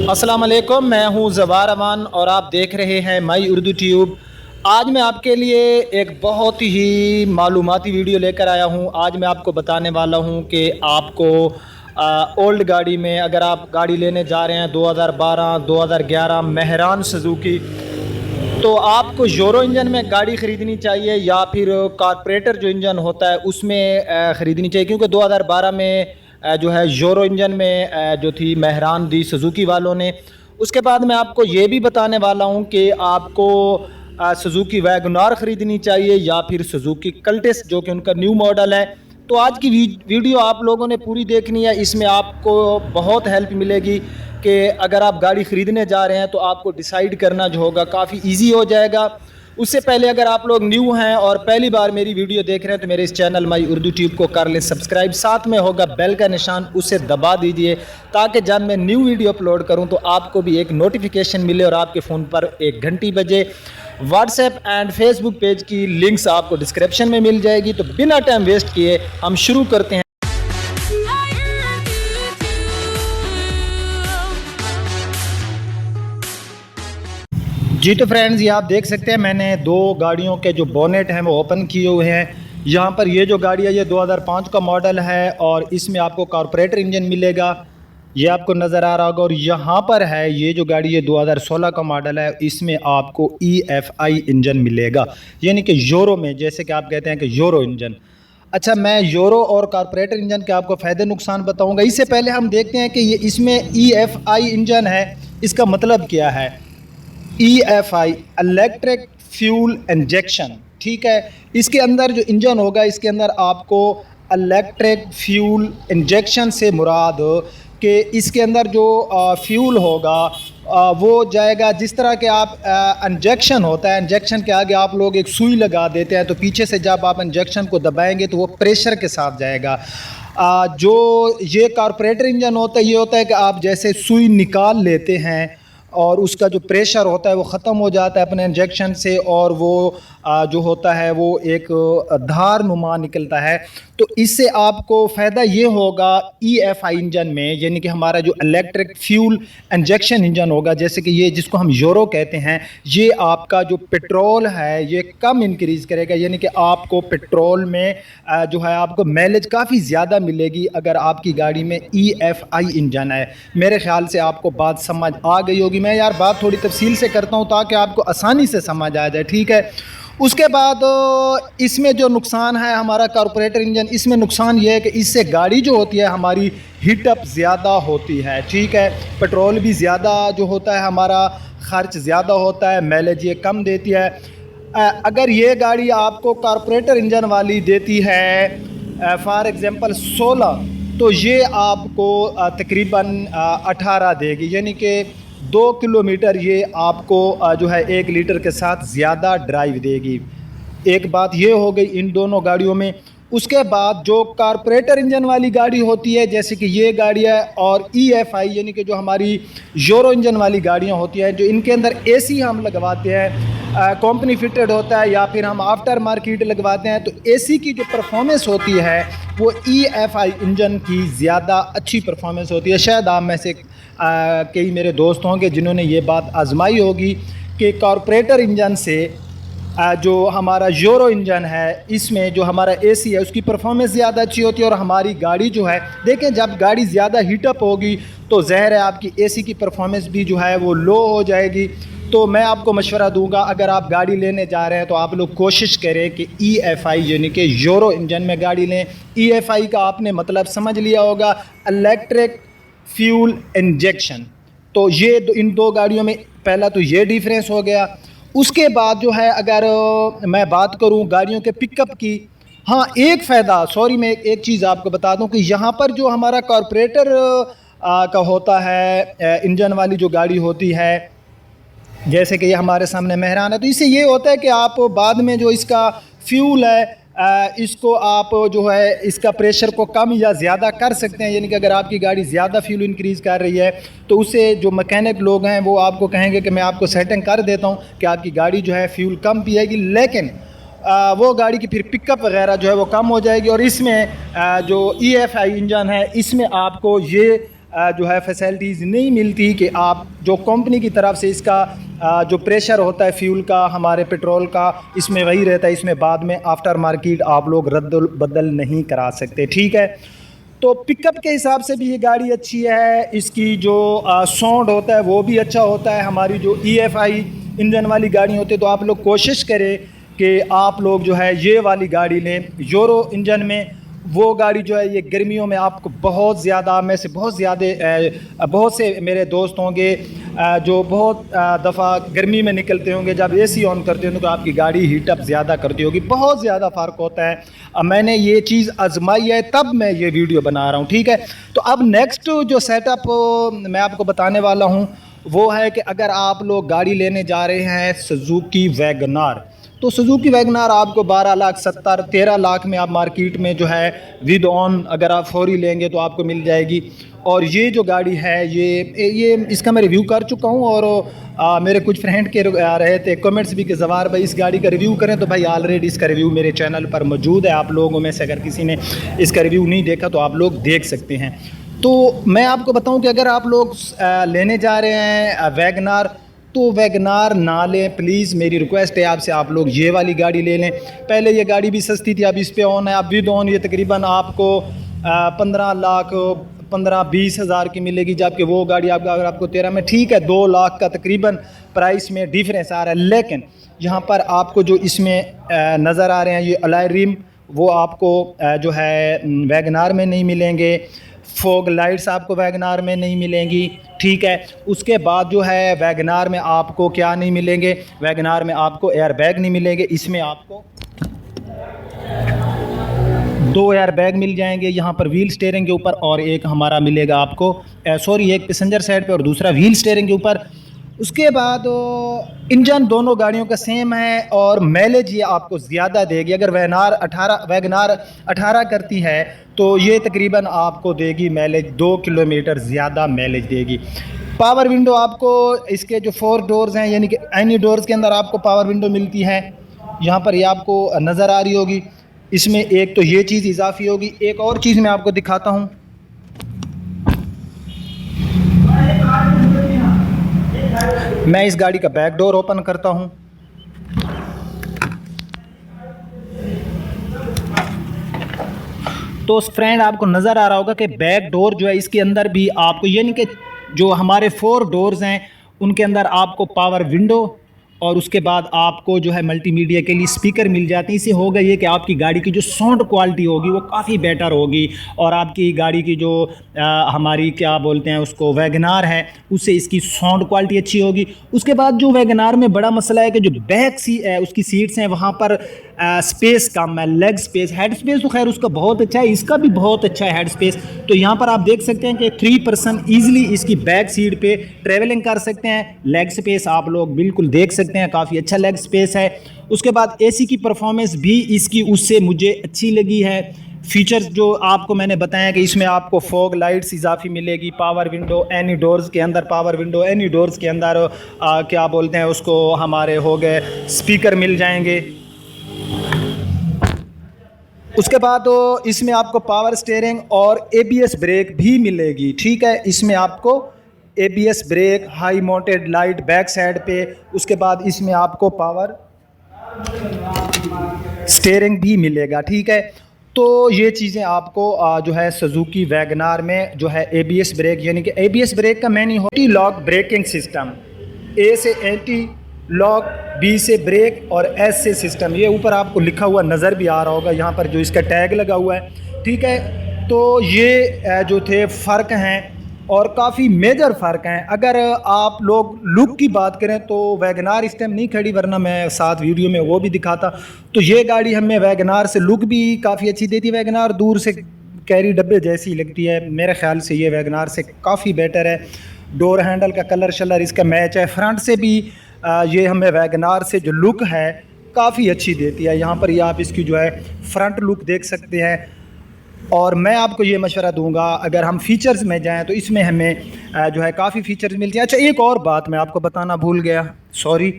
अस्सलाम वालेकुम, मैं हूं ज़वार अमान और आप देख रहे हैं माई उर्दू ट्यूब। आज मैं आपके लिए एक बहुत ही मालूमाती वीडियो लेकर आया हूं। आज मैं आपको बताने वाला हूं कि आपको ओल्ड गाड़ी में, अगर आप गाड़ी लेने जा रहे हैं 2012 2011 मेहरान सुजुकी, तो आपको यूरो इंजन में गाड़ी ख़रीदनी चाहिए या फिर कारपोरेटर जो इंजन होता है उसमें ख़रीदनी चाहिए, क्योंकि 2012 में जो है यूरो इंजन में जो थी मेहरान दी सुजुकी वालों ने। उसके बाद मैं आपको ये भी बताने वाला हूँ कि आपको सुजुकी वैगनार ख़रीदनी चाहिए या फिर सुजुकी कल्टिस जो कि उनका न्यू मॉडल है। तो आज की वीडियो आप लोगों ने पूरी देखनी है, इसमें आपको बहुत हेल्प मिलेगी कि अगर आप गाड़ी ख़रीदने जा रहे हैं तो आपको डिसाइड करना जो होगा काफ़ी इजी हो जाएगा। उससे पहले अगर आप लोग न्यू हैं और पहली बार मेरी वीडियो देख रहे हैं तो मेरे इस चैनल माई उर्दू ट्यूब को कर लें सब्सक्राइब, साथ में होगा बेल का निशान, उसे दबा दीजिए ताकि जब मैं न्यू वीडियो अपलोड करूं तो आपको भी एक नोटिफिकेशन मिले और आपके फ़ोन पर एक घंटी बजे। व्हाट्सएप एंड फेसबुक पेज की लिंक्स आपको डिस्क्रिप्शन में मिल जाएगी। तो बिना टाइम वेस्ट किए हम शुरू करते हैं। जी तो फ्रेंड्स, ये आप देख सकते हैं मैंने दो गाड़ियों के जो बोनेट हैं वो ओपन किए हुए हैं। यहाँ पर ये जो गाड़ी है ये 2005 का मॉडल है और इसमें आपको कारपोरेटर इंजन मिलेगा, ये आपको नज़र आ रहा होगा। और यहाँ पर है ये जो गाड़ी है 2016 का मॉडल है, इसमें आपको EFI इंजन मिलेगा, यानी कि यूरो में, जैसे कि आप कहते हैं कि यूरो इंजन। अच्छा, मैं यूरो और कारपोरेटर इंजन के आपको फ़ायदे नुकसान बताऊँगा। इससे पहले हम देखते हैं कि ये इसमें EFI इंजन है, इसका मतलब क्या है। EFI इलेक्ट्रिक फ्यूल इंजेक्शन, ठीक है। इसके अंदर जो इंजन होगा इसके अंदर आपको इलेक्ट्रिक फ्यूल इंजेक्शन से मुराद कि इसके अंदर जो फ्यूल होगा वो जाएगा, जिस तरह के आप इंजेक्शन होता है, इंजेक्शन के आगे आप लोग एक सुई लगा देते हैं तो पीछे से जब आप इंजेक्शन को दबाएंगे तो वो प्रेशर के साथ जाएगा। जो ये कारपोरेटर इंजन होता है ये होता है कि आप जैसे सुई निकाल लेते हैं और उसका जो प्रेशर होता है वो ख़त्म हो जाता है अपने इंजेक्शन से और वो जो होता है वो एक धार नुमा निकलता है। तो इससे आपको फ़ायदा ये होगा EFI इंजन में, यानी कि हमारा जो इलेक्ट्रिक फ्यूल इंजेक्शन इंजन होगा, जैसे कि ये जिसको हम यूरो कहते हैं, ये आपका जो पेट्रोल है ये कम इंक्रीज़ करेगा, यानी कि आपको पेट्रोल में जो है आपको माइलेज काफ़ी ज़्यादा मिलेगी अगर आपकी गाड़ी में EFI इंजन है। मेरे ख़्याल से आपको बात समझ आ गई होगी। मैं यार बात थोड़ी तफसील से करता हूँ ताकि आपको आसानी से समझ आ जाए, ठीक है। उसके बाद इसमें जो नुकसान है हमारा कारपोरेटर इंजन, इसमें नुकसान ये है कि इससे गाड़ी जो होती है हमारी हीटअप ज़्यादा होती है, ठीक है। पेट्रोल भी ज़्यादा जो होता है हमारा ख़र्च ज़्यादा होता है, माइलेज ये कम देती है। अगर ये गाड़ी आपको कारपोरेटर इंजन वाली देती है फॉर एग्ज़ाम्पल 16, तो ये आपको तकरीबन 18 देगी, यानी कि 2 किलोमीटर ये आपको जो है 1 लीटर के साथ ज़्यादा ड्राइव देगी। एक बात ये हो गई इन दोनों गाड़ियों में। उसके बाद जो कारपोरेटर इंजन वाली गाड़ी होती है, जैसे कि ये गाड़ी है, और EFI यानी कि जो हमारी यूरो इंजन वाली गाड़ियाँ होती हैं, जो इनके अंदर AC हम लगवाते हैं, कंपनी फिटेड होता है या फिर हम आफ्टर मार्केट लगवाते हैं, तो AC की जो परफॉर्मेंस होती है वो EFI इंजन की ज़्यादा अच्छी परफॉर्मेंस होती है। शायद आप में से कई मेरे दोस्त होंगे जिन्होंने ये बात आजमाई होगी कि कारपोरेटर इंजन से जो हमारा यूरो इंजन है इसमें जो हमारा AC है उसकी परफॉर्मेंस ज़्यादा अच्छी होती है और हमारी गाड़ी जो है, देखें जब गाड़ी ज़्यादा हीटअप होगी तो ज़ाहिर है आपकी AC की परफॉर्मेंस भी जो है वो लो हो जाएगी। तो मैं आपको मशवरा दूंगा, अगर आप गाड़ी लेने जा रहे हैं तो आप लोग कोशिश करें कि EFI यानी कि यूरो इंजन में गाड़ी लें। EFI का आपने मतलब समझ लिया होगा, इलेक्ट्रिक फ्यूल इंजेक्शन। तो ये इन दो गाड़ियों में पहला तो ये डिफरेंस हो गया। उसके बाद जो है अगर मैं बात करूं गाड़ियों के पिकअप की, हाँ एक फ़ायदा, सॉरी मैं एक चीज़ आपको बता दूं कि यहाँ पर जो हमारा कारपोरेटर का होता है इंजन वाली जो गाड़ी होती है, जैसे कि ये हमारे सामने मेहरान है, तो इससे ये होता है कि आप बाद में जो इसका फ्यूल है इसको आप जो है इसका प्रेशर को कम या ज़्यादा कर सकते हैं, यानी कि अगर आपकी गाड़ी ज़्यादा फ्यूल इंक्रीज़ कर रही है तो उससे जो मैकेनिक लोग हैं वो आपको कहेंगे कि मैं आपको सेटिंग कर देता हूं कि आपकी गाड़ी जो है फ्यूल कम पिएगी, लेकिन वो गाड़ी की फिर पिकअप वगैरह जो है वो कम हो जाएगी। और इसमें जो EFI इंजन है इसमें आपको ये जो है फैसिलिटीज़ नहीं मिलती कि आप जो कंपनी की तरफ से इसका जो प्रेशर होता है फ्यूल का, हमारे पेट्रोल का, इसमें वही रहता है, इसमें बाद में आफ्टर मार्केट आप लोग रद्द बदल नहीं करा सकते। ठीक है, तो पिकअप के हिसाब से भी ये गाड़ी अच्छी है, इसकी जो साउंड होता है वो भी अच्छा होता है। हमारी जो EFI इंजन वाली गाड़ी होती है, तो आप लोग कोशिश करें कि आप लोग जो है ये वाली गाड़ी लें यूरो इंजन में। वो गाड़ी जो है ये गर्मियों में आपको बहुत ज़्यादा, में से बहुत से मेरे दोस्त होंगे जो बहुत दफ़ा गर्मी में निकलते होंगे, जब AC ऑन करते होंगे तो आपकी गाड़ी हीटअप ज़्यादा करती होगी, बहुत ज़्यादा फ़र्क होता है। अब मैंने ये चीज़ आजमाई है तब मैं ये वीडियो बना रहा हूँ। ठीक है, तो अब नेक्स्ट जो सेटअप मैं आपको बताने वाला हूँ वो है कि अगर आप लोग गाड़ी लेने जा रहे हैं सुजुकी वैगनार, तो सुजुकी वैगनार आपको 12,70,13 लाख में आप मार्केट में जो है विद ऑन अगर आप फौरी लेंगे तो आपको मिल जाएगी। और ये जो गाड़ी है ये इसका मैं रिव्यू कर चुका हूँ, और मेरे कुछ फ्रेंड के आ रहे थे कमेंट्स भी कि जवार भाई इस गाड़ी का रिव्यू करें, तो भाई ऑलरेडी इसका रिव्यू मेरे चैनल पर मौजूद है। आप लोगों में से अगर किसी ने इसका रिव्यू नहीं देखा तो आप लोग देख सकते हैं। तो मैं आपको बताऊं कि अगर आप लोग लेने जा रहे हैं वैगनार, तो वैगनार ना लें प्लीज़, मेरी रिक्वेस्ट है आपसे, आप लोग ये वाली गाड़ी ले लें। पहले ये गाड़ी भी सस्ती थी, अब इस पे ऑन है, अब विद ऑन ये तकरीबन आपको 15-20 हज़ार की मिलेगी, जबकि वो गाड़ी आपका अगर आपको 13 में, ठीक है 2 लाख का तकरीबन प्राइस में डिफरेंस आ रहा है। लेकिन यहाँ पर आपको जो इसमें नज़र आ रहे हैं ये अलॉय रिम, वो आपको जो है वैगनार में नहीं मिलेंगे। फॉग लाइट्स आपको वैगनार में नहीं मिलेंगी। ठीक है, उसके बाद जो है वैगनार में आपको क्या नहीं मिलेंगे, वैगनार में आपको एयर बैग नहीं मिलेंगे। इसमें आपको 2 एयर बैग मिल जाएंगे यहाँ पर व्हील स्टीयरिंग के ऊपर, और एक हमारा मिलेगा आपको एक पैसेंजर साइड पे और दूसरा व्हील स्टीयरिंग के ऊपर। उसके बाद इंजन दोनों गाड़ियों का सेम है, और माइलेज ये आपको ज़्यादा देगी। अगर वैगनार 18 करती है तो ये तकरीबन आपको देगी माइलेज 2 किलोमीटर ज़्यादा माइलेज देगी। पावर विंडो आपको इसके जो 4 डोर्स हैं, यानी कि एनी डोर्स के अंदर आपको पावर विंडो मिलती है। यहाँ पर ये आपको नज़र आ रही होगी। इसमें एक तो ये चीज़ इजाफी होगी, एक और चीज़ मैं आपको दिखाता हूँ। मैं इस गाड़ी का बैक डोर ओपन करता हूँ, तो फ्रेंड आपको नज़र आ रहा होगा कि बैक डोर जो है इसके अंदर भी आपको, यानी कि जो हमारे 4 डोर्स हैं उनके अंदर आपको पावर विंडो और उसके बाद आपको जो है मल्टीमीडिया के लिए स्पीकर मिल जाते हैं। इससे होगा ये कि आपकी गाड़ी की जो साउंड क्वालिटी होगी वो काफ़ी बेटर होगी, और आपकी गाड़ी की जो हमारी क्या बोलते हैं उसको वैगनार है, उससे इसकी साउंड क्वालिटी अच्छी होगी। उसके बाद जो वैगनार में बड़ा मसला है कि जो बैक उसकी सीट्स हैं वहाँ पर स्पेस कम है, लेग स्पेस। हेड स्पेस तो खैर उसका बहुत अच्छा है, इसका भी बहुत अच्छा है हेड स्पेस। तो यहाँ पर आप देख सकते हैं कि 3 पर्सन ईजिली इसकी बैक सीट पे ट्रेवलिंग कर सकते हैं। लेग स्पेस आप लोग बिल्कुल देख सकते हैं, काफ़ी अच्छा लेग स्पेस है। उसके बाद AC की परफॉर्मेंस भी इसकी उससे मुझे अच्छी लगी है। फीचर्स जो आपको मैंने बताया कि इसमें आपको फॉग लाइट्स इजाफी मिलेगी, पावर विंडो एनी डोर्स के अंदर, पावर विंडो एनी डोर्स के अंदर क्या बोलते हैं उसको, हमारे हो गए स्पीकर मिल जाएंगे। उसके बाद इसमें आपको पावर स्टीयरिंग और ABS ब्रेक भी मिलेगी। ठीक है, इसमें आपको ABS brake, high mounted light back side पे, उसके बाद इसमें आपको पावर स्टीयरिंग भी मिलेगा। ठीक है, तो ये चीज़ें आपको जो है सुजुकी वैगनार में जो है ABS ब्रेक, यानी कि ABS ब्रेक का many anti lock braking system, A से एंटी लॉक, B से ब्रेक और S से सिस्टम। ये ऊपर आपको लिखा हुआ नज़र भी आ रहा होगा यहाँ पर जो इसका टैग लगा हुआ है। ठीक है, तो ये जो थे फ़र्क हैं और काफ़ी मेजर फ़र्क हैं। अगर आप लोग लुक की बात करें तो वैगनार इस टाइम नहीं खड़ी, वरना मैं साथ वीडियो में वो भी दिखाता। तो ये गाड़ी हमें वैगनार से लुक भी काफ़ी अच्छी देती है। वैगनार दूर से कैरी डब्बे जैसी लगती है, मेरे ख्याल से ये वैगनार से काफ़ी बेटर है। डोर हैंडल का कलर शलर इसका मैच है। फ्रंट से भी ये हमें वैगनार से जो लुक है काफ़ी अच्छी देती है। यहाँ पर ये आप इसकी जो है फ्रंट लुक देख सकते हैं। और मैं आपको ये मशवरा दूंगा, अगर हम फीचर्स में जाएं तो इसमें हमें जो है काफ़ी फीचर्स मिलते हैं। अच्छा, एक और बात मैं आपको बताना भूल गया, सॉरी।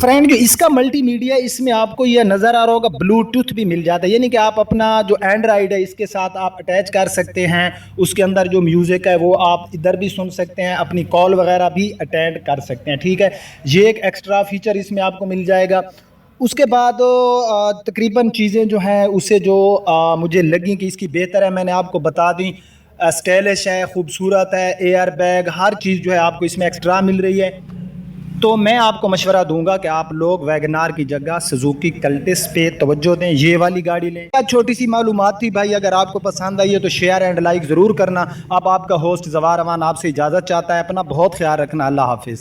फ्रेंड जो इसका मल्टीमीडिया, इसमें आपको यह नज़र आ रहा होगा ब्लूटूथ भी मिल जाता है, यानी कि आप अपना जो एंड्रॉयड है इसके साथ आप अटैच कर सकते हैं। उसके अंदर जो म्यूज़िक है वो आप इधर भी सुन सकते हैं, अपनी कॉल वगैरह भी अटेंड कर सकते हैं। ठीक है, ये एक एक्स्ट्रा फीचर इसमें आपको मिल जाएगा। उसके बाद तकरीबन चीज़ें जो हैं उसे जो मुझे लगी कि इसकी बेहतर है, मैंने आपको बता दी। स्टाइलिश है, खूबसूरत है, एयर बैग, हर चीज़ जो है आपको इसमें एक्स्ट्रा मिल रही है। तो मैं आपको मशवरा दूंगा कि आप लोग वैगनार की जगह सुजुकी कल्टिस पे तवज्जो दें, ये वाली गाड़ी लें। छोटी सी मालूमात थी भाई, अगर आपको पसंद आई है तो शेयर एंड लाइक ज़रूर करना। अब आपका होस्ट जवार अमान आपसे इजाज़त चाहता है। अपना बहुत ख्याल रखना। अल्लाह हाफिज़।